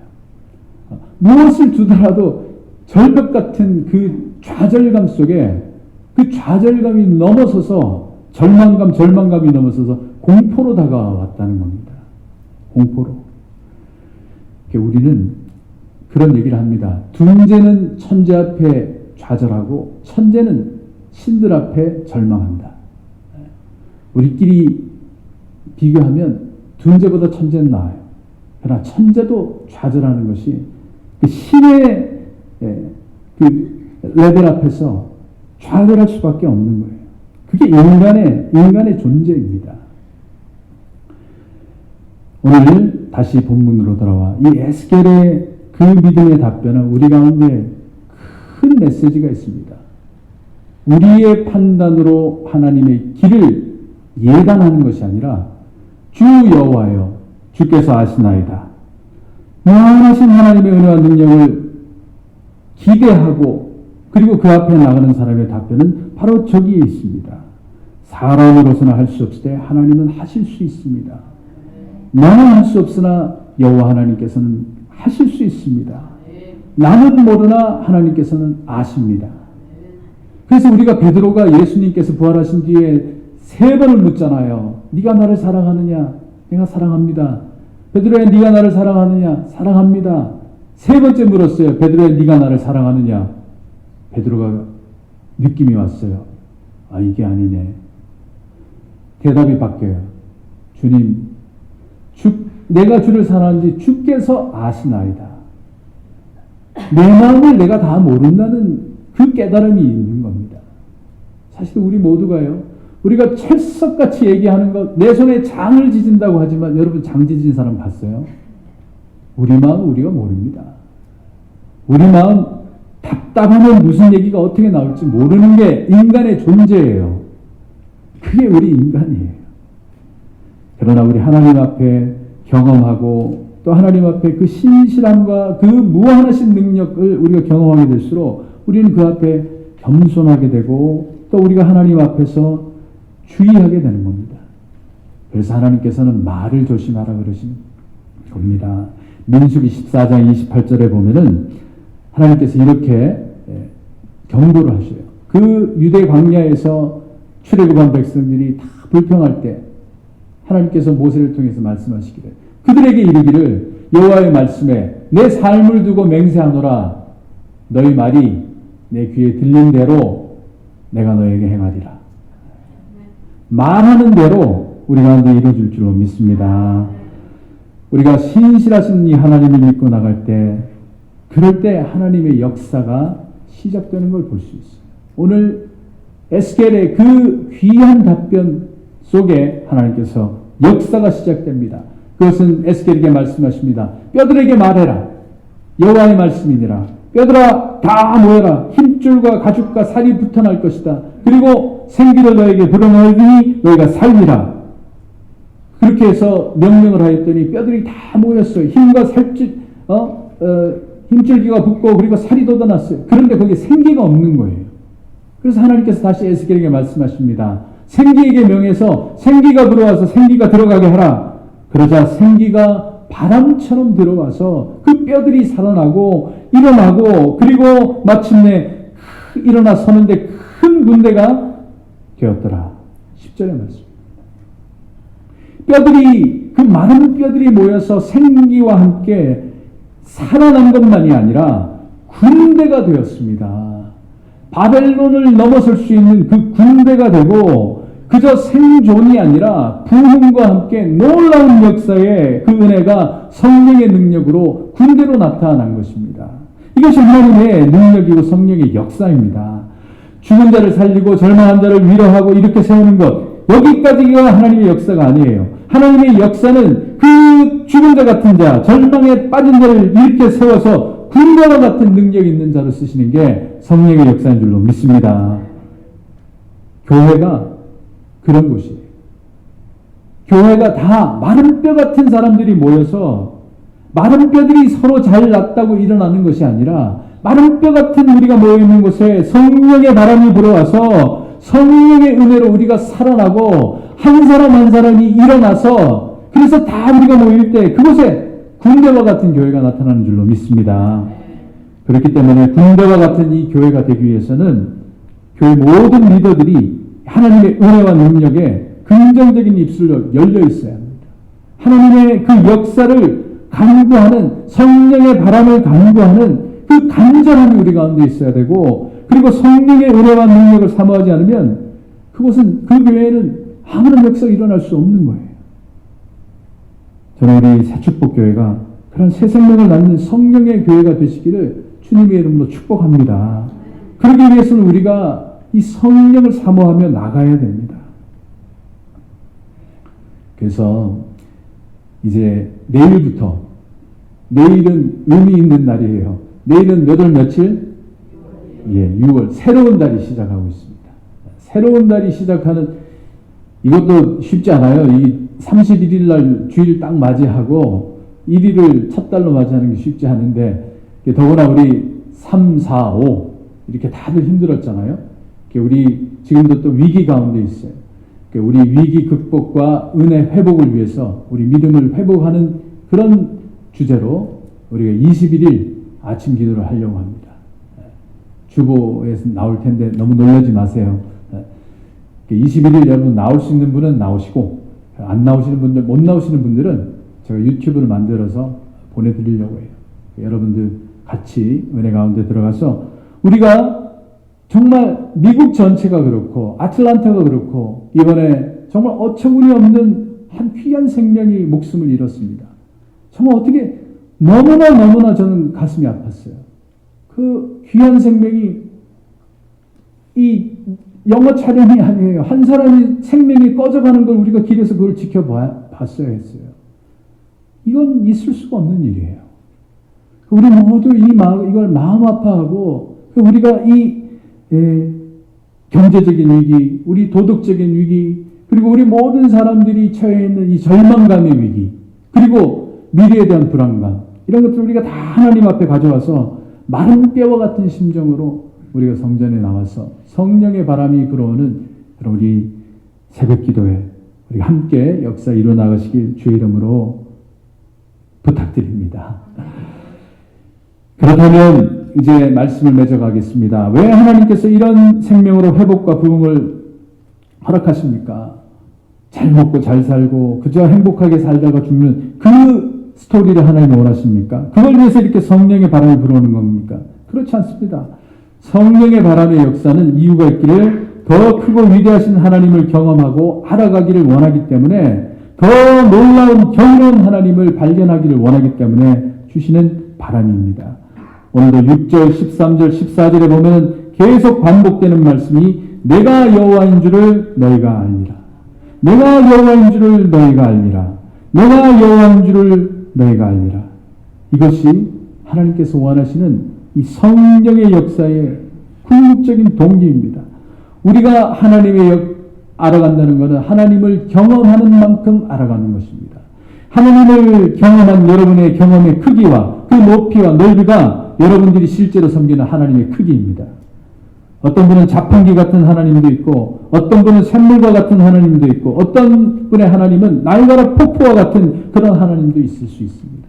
무엇을 두더라도 절벽 같은 그 좌절감 속에 그 좌절감이 넘어서서 절망감이 넘어서서 공포로 다가왔다는 겁니다. 공포로. 우리는 그런 얘기를 합니다. 둔재는 천재 앞에 좌절하고 천재는 신들 앞에 절망한다. 우리끼리 비교하면 둔재보다 천재는 나아요. 그러나 천재도 좌절하는 것이 그 신의 그 레벨 앞에서 좌절할 수밖에 없는 거예요. 그게 인간의 존재입니다. 오늘 다시 본문으로 돌아와 이 에스겔의 그 믿음의 답변은 우리 가운데 큰 메시지가 있습니다. 우리의 판단으로 하나님의 길을 예단하는 것이 아니라 주 여호와여 주께서 아시나이다. 무한하신 하나님의 은혜와 능력을 기대하고 그리고 그 앞에 나가는 사람의 답변은 바로 저기에 있습니다. 사람으로서는 할 수 없을 때 하나님은 하실 수 있습니다. 나는 할 수 없으나 여호와 하나님께서는 하실 수 있습니다. 나는 모르나 하나님께서는 아십니다. 그래서 우리가 베드로가 예수님께서 부활하신 뒤에 3번을 묻잖아요. 네가 나를 사랑하느냐? 내가 사랑합니다. 베드로야 네가 나를 사랑하느냐? 사랑합니다. 3번째 물었어요. 베드로야 네가 나를 사랑하느냐? 베드로가 느낌이 왔어요. 아, 이게 아니네. 대답이 바뀌어요. 주님, 내가 주를 사랑하는지 주께서 아시나이다. 내 마음을 내가 다 모른다는 그 깨달음이 있는 겁니다. 사실 우리 모두가요. 우리가 철석같이 얘기하는 것, 내 손에 장을 지진다고 하지만 여러분 장 지진 사람 봤어요? 우리 마음 우리가 모릅니다. 우리 마음 답답하면 무슨 얘기가 어떻게 나올지 모르는 게 인간의 존재예요. 그게 우리 인간이에요. 그러나 우리 하나님 앞에 경험하고 또 하나님 앞에 그 신실함과 그 무한하신 능력을 우리가 경험하게 될수록 우리는 그 앞에 겸손하게 되고 또 우리가 하나님 앞에서 주의하게 되는 겁니다. 그래서 하나님께서는 말을 조심하라 그러신 겁니다. 민수기 14장 28절에 보면은 하나님께서 이렇게 경고를 하셔요. 그 유대 광야에서 출애굽한 백성들이 다 불평할 때 하나님께서 모세를 통해서 말씀하시기를 그들에게 이르기를 여호와의 말씀에 내 삶을 두고 맹세하노라 너희 말이 내 귀에 들린 대로 내가 너에게 행하리라. 말하는 대로 우리 가운데 이루어질 줄로 믿습니다. 우리가 신실하신 이 하나님을 믿고 나갈 때 그럴 때 하나님의 역사가 시작되는 걸 볼 수 있어요. 오늘 에스겔의 그 귀한 답변 속에 하나님께서 역사가 시작됩니다. 그것은 에스겔에게 말씀하십니다. 뼈들에게 말해라. 여호와의 말씀이니라. 뼈들아 다 모여라. 힘줄과 가죽과 살이 붙어날 것이다. 그리고 생기를 너에게 불어넣으니 너희가 살리라. 그렇게 해서 명령을 하였더니 뼈들이 다 모였어요. 힘과 힘줄기가 붙고 그리고 살이 돋아났어요. 그런데 거기에 생기가 없는 거예요. 그래서 하나님께서 다시 에스겔에게 말씀하십니다. 생기에게 명해서 생기가 들어와서 생기가 들어가게 하라. 그러자 생기가 바람처럼 들어와서 그 뼈들이 살아나고 일어나고 그리고 마침내 일어나 서는데 큰 군대가 되었더라. 10절의 말씀. 뼈들이 그 많은 뼈들이 모여서 생기와 함께 살아난 것만이 아니라 군대가 되었습니다. 바벨론을 넘어설 수 있는 그 군대가 되고 그저 생존이 아니라 부흥과 함께 놀라운 역사의 그 은혜가 성령의 능력으로 군대로 나타난 것입니다. 이것이 하나님의 능력이고 성령의 역사입니다. 죽은 자를 살리고 절망한 자를 위로하고 이렇게 세우는 것 여기까지가 하나님의 역사가 아니에요. 하나님의 역사는 그 죽은 자 같은 자, 절망에 빠진 자를 이렇게 세워서 군대와 같은 능력이 있는 자로 쓰시는 게 성령의 역사인 줄로 믿습니다. 교회가 그런 곳이에요. 교회가 다 마른 뼈 같은 사람들이 모여서 마른 뼈들이 서로 잘 났다고 일어나는 것이 아니라 마른 뼈 같은 우리가 모여있는 곳에 성령의 바람이 불어와서 성령의 은혜로 우리가 살아나고 한 사람 한 사람이 일어나서 그래서 다 우리가 모일 때 그곳에 군대와 같은 교회가 나타나는 줄로 믿습니다. 그렇기 때문에 군대와 같은 이 교회가 되기 위해서는 교회 모든 리더들이 하나님의 은혜와 능력에 긍정적인 입술로 열려 있어야 합니다. 하나님의 그 역사를 간구하는, 성령의 바람을 간구하는 그 간절함이 우리 가운데 있어야 되고, 그리고 성령의 은혜와 능력을 사모하지 않으면 그곳은, 그 교회에는 아무런 역사가 일어날 수 없는 거예요. 저는 우리 새축복교회가 그런 새 생명을 낳는 성령의 교회가 되시기를 주님의 이름으로 축복합니다. 그러기 위해서는 우리가 이 성령을 사모하며 나가야 됩니다. 그래서 이제 내일부터, 내일은 의미 있는 날이에요. 내일은 몇 월 며칠? 6월. 새로운 달이 시작하고 있습니다. 새로운 달이 시작하는, 이것도 쉽지 않아요. 이 31일 날 주일 딱 맞이하고 1일을 첫 달로 맞이하는 게 쉽지 않은데, 더구나 우리 3, 4, 5 이렇게 다들 힘들었잖아요. 우리 지금도 또 위기 가운데 있어요. 우리 위기 극복과 은혜 회복을 위해서 우리 믿음을 회복하는 그런 주제로 우리가 21일 아침 기도를 하려고 합니다. 주보에서 나올 텐데 너무 놀라지 마세요. 21일 여러분 나올 수 있는 분은 나오시고, 안 나오시는 분들, 못 나오시는 분들은 제가 유튜브를 만들어서 보내드리려고 해요. 여러분들 같이 은혜 가운데 들어가서 우리가 정말 미국 전체가 그렇고 아틀란타가 그렇고 이번에 정말 어처구니 없는 한 귀한 생명이 목숨을 잃었습니다. 정말 어떻게 너무나 저는 가슴이 아팠어요. 그 귀한 생명이 이 영어 촬영이 아니에요. 한 사람이 생명이 꺼져가는 걸 우리가 길에서 그걸 지켜봤어야 했어요. 이건 있을 수가 없는 일이에요. 우리 모두 이걸 마음 아파하고, 우리가 이 경제적인 위기, 우리 도덕적인 위기, 그리고 우리 모든 사람들이 처해 있는 이 절망감의 위기, 그리고 미래에 대한 불안감, 이런 것들을 우리가 다 하나님 앞에 가져와서 마른 뼈와 같은 심정으로 우리가 성전에 나와서 성령의 바람이 불어오는 우리 새벽 기도에 우리가 함께 역사 이루어나가시길 주의 이름으로 부탁드립니다. 그렇다면 이제 말씀을 맺어가겠습니다. 왜 하나님께서 이런 생명으로 회복과 부흥을 허락하십니까? 잘 먹고 잘 살고 그저 행복하게 살다가 죽는 그 스토리를 하나님이 원하십니까? 그걸 위해서 이렇게 성령의 바람이 불어오는 겁니까? 그렇지 않습니다. 성령의 바람의 역사는 이유가 있기를 더 크고 위대하신 하나님을 경험하고 알아가기를 원하기 때문에, 더 놀라운 경이로운 하나님을 발견하기를 원하기 때문에 주시는 바람입니다. 오늘도 6절, 13절, 14절에 보면 계속 반복되는 말씀이 내가 여호와인 줄을 너희가 알리라. 내가 여호와인 줄을 너희가 알리라. 내가 여호와인 줄을 너희가 알리라. 이것이 하나님께서 원하시는 이 성령의 역사의 궁극적인 동기입니다. 우리가 하나님의 알아간다는 것은 하나님을 경험하는 만큼 알아가는 것입니다. 하나님을 경험한 여러분의 경험의 크기와 그 높이와 넓이가 여러분들이 실제로 섬기는 하나님의 크기입니다. 어떤 분은 자판기 같은 하나님도 있고, 어떤 분은 샘물과 같은 하나님도 있고, 어떤 분의 하나님은 나이가라 폭포와 같은 그런 하나님도 있을 수 있습니다.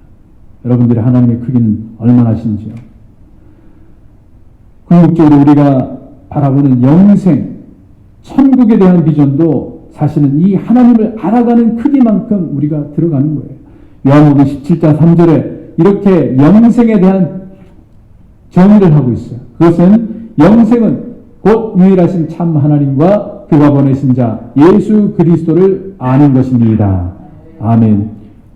여러분들의 하나님의 크기는 얼마나 신지요? 궁극적으로 우리가 바라보는 영생, 천국에 대한 비전도 사실은 이 하나님을 알아가는 크기만큼 우리가 들어가는 거예요. 요한복음 17장 3절에 이렇게 영생에 대한 정의를 하고 있어요. 그것은 영생은 곧 유일하신 참 하나님과 그가 보내신 자 예수 그리스도를 아는 것입니다. 아멘.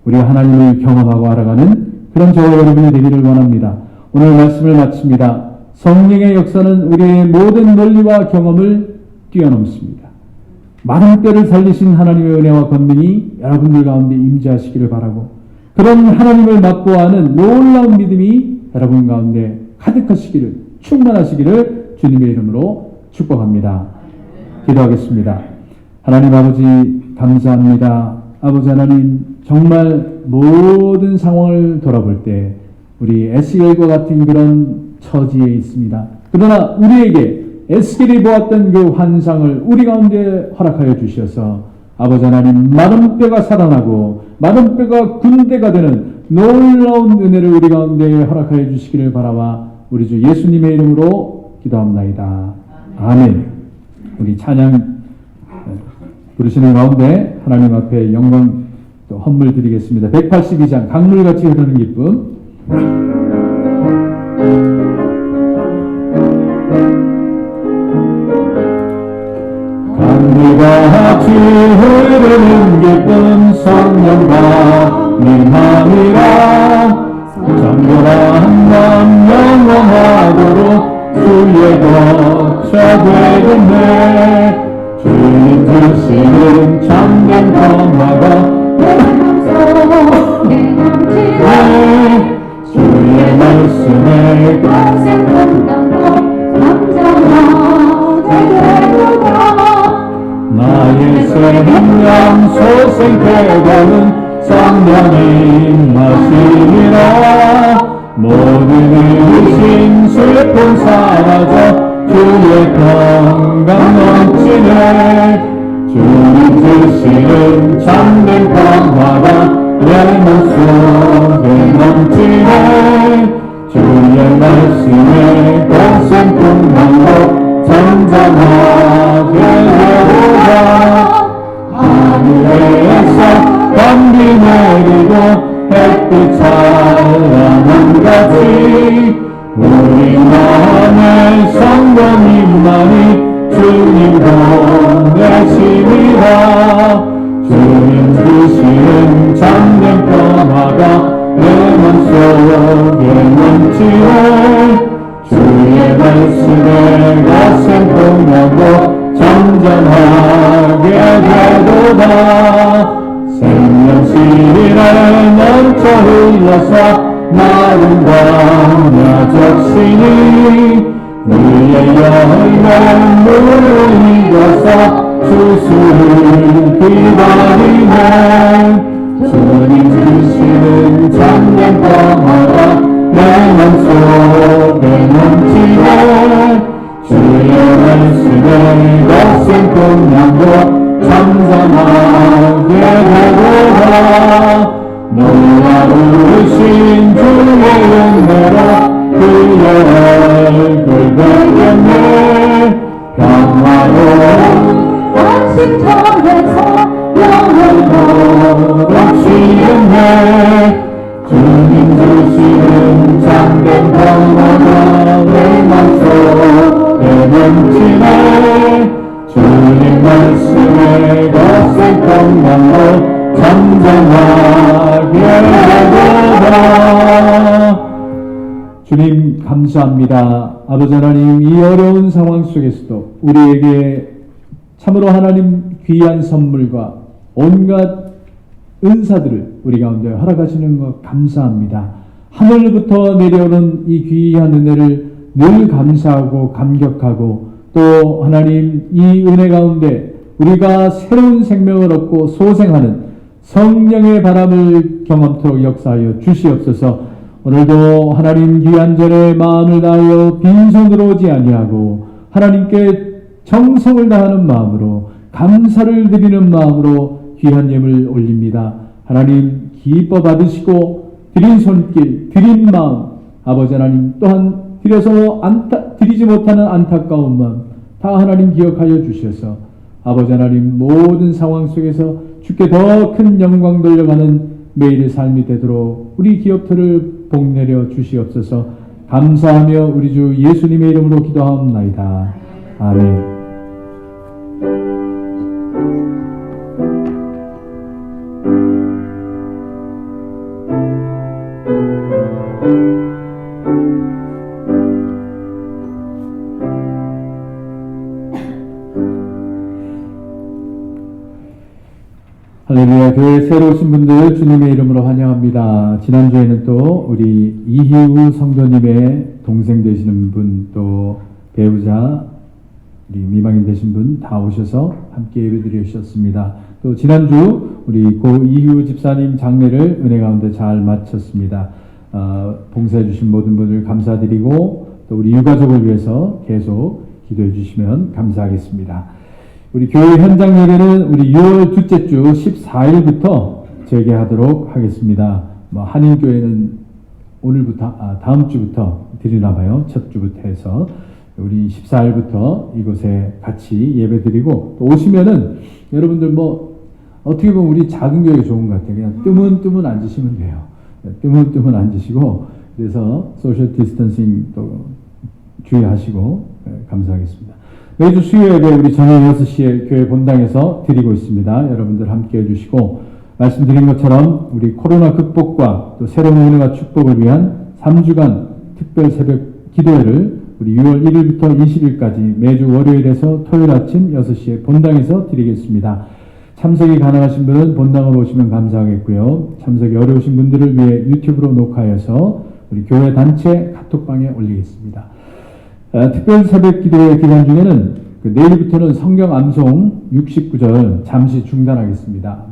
우리가 하나님을 경험하고 알아가는 그런 저와 여러분이 되기를 원합니다. 오늘 말씀을 마칩니다. 성령의 역사는 우리의 모든 논리와 경험을 뛰어넘습니다. 마른 뼈를 살리신 하나님의 은혜와 권능이 여러분들 가운데 임재하시기를 바라고, 그런 하나님을 맛보아하는 놀라운 믿음이 여러분 가운데 가득하시기를, 충만하시기를 주님의 이름으로 축복합니다. 기도하겠습니다. 하나님 아버지 감사합니다. 아버지 하나님, 정말 모든 상황을 돌아볼 때 우리 에스겔과 같은 그런 처지에 있습니다. 그러나 우리에게 에스겔이 보았던 그 환상을 우리 가운데 허락하여 주셔서 아버지 하나님, 마른 뼈가 살아나고 마른 뼈가 군대가 되는 놀라운 은혜를 우리 가운데 허락하여 주시기를 바라와 우리 주 예수님의 이름으로 기도합나이다. 아멘. 우리 찬양 부르시는 가운데 하나님 앞에 영광 또 헌물 드리겠습니다. 182장 강물같이 흐르는 기쁨. 강물같이 흐르는 기쁨 성령과 민함이라 장렬한 맘 영원하도록 주의 거처 되겠네. 주님 주시는 참된 평화가 주의 말씀에 평생 건강도 감정하게 되도다. 나의 생명 소생 태고는 성령님 마시니라. 모든 의심 슬픔 사라져 주의 평강 넘치네. 주님 주시는 참된 평화가 내 몸속에 넘치네. 주의 말씀에 평생 풍랑도 전전하게 되도다. 하늘에서 번비 내리고 햇빛 찬란한 같이 우리만의 성도님만이 주님 보내심이라. 주님 주시는 참된 평화가 내 맘속에 넘치네. 주의 말씀에 거센 풍랑도 전전하게 되도다. 생명실에 넘쳐 흘러서 마른 광야 적시니 우리의 열매 물을 이어서 주수를 기다리네. 주님 주시는 참된 평화가 내 맘속에 넘치네. 주의 말씀에 거센 풍랑도 전전하게 되도다. 놀라우신 주의 은혜로 그의 얼굴 뵙겠네. 평화로운 안식처에서 영원토록 쉬겠네. 주님 주시는 참된 평화가 내 맘속에 넘치네. 주님 말씀에 거센 평강도 전전하게 되도다. 주님 감사합니다. 아버지 하나님, 이 어려운 상황 속에서도 우리에게 참으로 하나님 귀한 선물과 온갖 은사들을 우리 가운데 허락하시는 것 감사합니다. 하늘부터 내려오는 이 귀한 은혜를 늘 감사하고 감격하고 또 하나님 이 은혜 가운데 우리가 새로운 생명을 얻고 소생하는 성령의 바람을 경험토록 역사하여 주시옵소서. 오늘도 하나님 귀한 절에 마음을 다하여 빈손으로 오지 아니하고 하나님께 정성을 다하는 마음으로 감사를 드리는 마음으로 귀한 예물 올립니다. 하나님 기뻐 받으시고 드린 손길 드린 마음 아버지 하나님 또한 드려서 드리지 못하는 안타까운 마음 다 하나님 기억하여 주셔서 아버지 하나님 모든 상황 속에서 주께 더 큰 영광 돌려가는 매일의 삶이 되도록 우리 기업들을 복내려 주시옵소서. 감사하며 우리 주 예수님의 이름으로 기도하옵나이다. 아멘. 할렐루야. 교회 새로 오신 분들 주님의 이름으로 환영합니다. 지난주에는 또 우리 이희우 성도님의 동생 되시는 분 또 배우자 우리 미망인 되신 분 다 오셔서 함께 예배드려 주셨습니다. 또 지난주 우리 고 이희우 집사님 장례를 은혜 가운데 잘 마쳤습니다. 봉사해 주신 모든 분들 감사드리고 또 우리 유가족을 위해서 계속 기도해 주시면 감사하겠습니다. 우리 교회 현장 예배는 우리 6월 둘째 주 14일부터 재개하도록 하겠습니다. 뭐 한인교회는 오늘부터 다음 주부터 드리나 봐요. 첫 주부터 해서 우리 14일부터 이곳에 같이 예배드리고 또 오시면은 여러분들 뭐 어떻게 보면 우리 작은 교회 좋은 것 같아요. 그냥 뜨문뜨문 앉으시면 돼요. 뜨문뜨문 앉으시고 그래서 소셜 디스턴싱 또 주의하시고 감사하겠습니다. 매주 수요일에 우리 저녁 6시에 교회 본당에서 드리고 있습니다. 여러분들 함께 해주시고 말씀드린 것처럼 우리 코로나 극복과 또 새로운 은혜와 축복을 위한 3주간 특별 새벽 기도회를 우리 6월 1일부터 20일까지 매주 월요일에서 토요일 아침 6시에 본당에서 드리겠습니다. 참석이 가능하신 분은 본당으로 오시면 감사하겠고요. 참석이 어려우신 분들을 위해 유튜브로 녹화해서 우리 교회 단체 카톡방에 올리겠습니다. 특별 새벽 기도회 기간 중에는 내일부터는 성경 암송 69절 잠시 중단하겠습니다.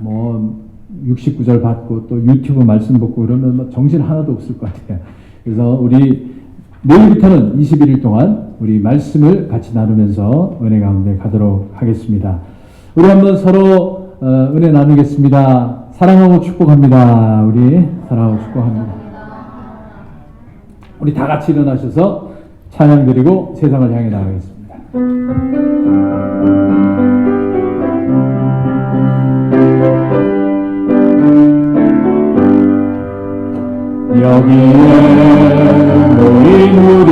69절 받고 또 유튜브 말씀 보고 그러면 정신 하나도 없을 것 같아요. 그래서 우리 내일부터는 21일 동안 우리 말씀을 같이 나누면서 은혜 가운데 가도록 하겠습니다. 우리 한번 서로 은혜 나누겠습니다. 사랑하고 축복합니다. 우리 사랑하고 축복합니다. 우리 다 같이 일어나셔서 찬양 드리고 세상을 향해 나가겠습니다. 여기에 모인 우리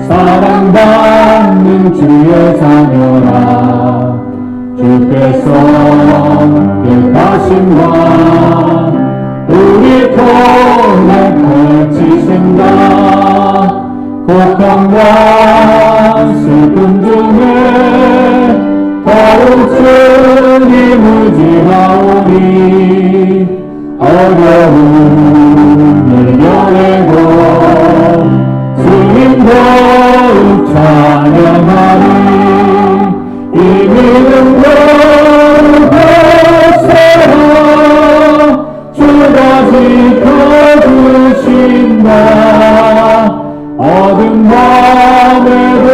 사랑받는 주의 자녀라 주께서 뜻하심과 우리 통해 펼치신다 고통과 슬픔 중에 더욱 주님을 지나오니 어려움을 이겨내고 주님 더욱 찬양하니 이미는 거룩하시라 주가 지켜주신다 어두운 밤에도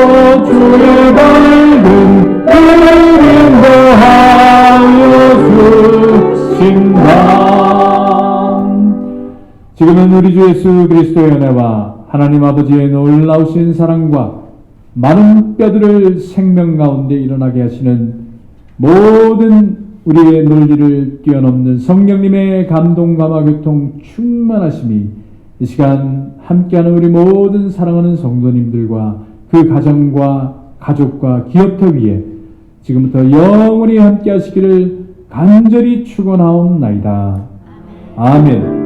주의 밝은 이름 더하여 주신다. 지금은 우리 주 예수 그리스도의 은혜와 하나님 아버지의 놀라우신 사랑과 많은 뼈들을 생명 가운데 일어나게 하시는 모든 우리의 논리를 뛰어넘는 성령님의 감동 감화 교통 충만하심이 이 시간 함께하는 우리 모든 사랑하는 성도님들과 그 가정과 가족과 기업터 위에 지금부터 영원히 함께 하시기를 간절히 축원하옵나이다. 아멘.